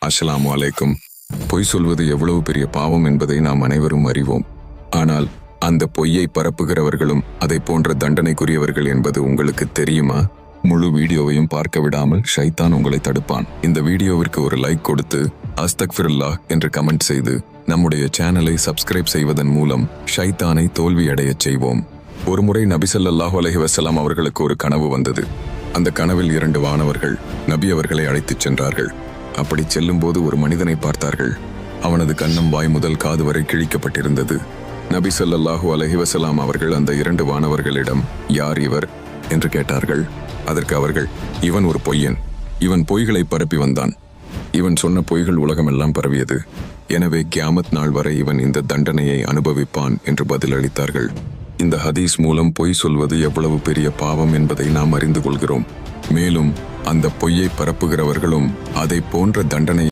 அஸ்ஸலாமு அலைக்கும். பொய் சொல்வது எவ்வளவு பெரிய பாவம் என்பதை நாம் அனைவரும் அறிவோம். ஆனால் அந்த பொய்யை பரப்புகிறவர்களும் அதை போன்ற தண்டனைக்குரியவர்கள் என்பது உங்களுக்கு தெரியுமா? முழு வீடியோவையும் பார்க்க விடாமல் ஷைத்தான் உங்களை தடுப்பான். இந்த வீடியோவிற்கு ஒரு லைக் கொடுத்து அஸ்தக்ஃபிருல்லாஹ் என்று கமெண்ட் செய்து நம்முடைய சேனலை சப்ஸ்கிரைப் செய்வதன் மூலம் ஷைத்தானை தோல்வியடையச் செய்வோம். ஒருமுறை நபி ஸல்லல்லாஹு அலைஹி வஸல்லம் அவர்களுக்கு ஒரு கனவு வந்தது. அந்த கனவில் 2 வானவர்கள் நபி அவர்களை அழைத்துச் சென்றார்கள். அப்படி செல்லும்போது ஒரு மனிதனை பார்த்தார்கள். அவனது கன்னம் வாய் முதல் காது வரை கிழிக்கப்பட்டிருந்தது. நபி ஸல்லல்லாஹு அலைஹி வஸல்லம் அவர்கள் அந்த 2 வானவர்களிடம், யார் இவர் என்று கேட்டார்கள். அதற்கு அவர்கள், இவன் ஒரு பொய்யன். இவன் பொய்களை பரப்பி வந்தான். இவன் சொன்ன பொய்கள் உலகமெல்லாம் பரவியது. எனவே கியாமத் நாள் வரை இவன் இந்த தண்டனையை அனுபவிப்பான் என்று பதிலளித்தார்கள். இந்த ஹதீஸ் மூலம் பொய் சொல்வது எவ்வளவு பெரிய பாவம் என்பதை நாம் அறிந்து கொள்கிறோம். மேலும் அந்த பொய்யை பரப்புகிறவர்களும் அதை போன்ற தண்டனை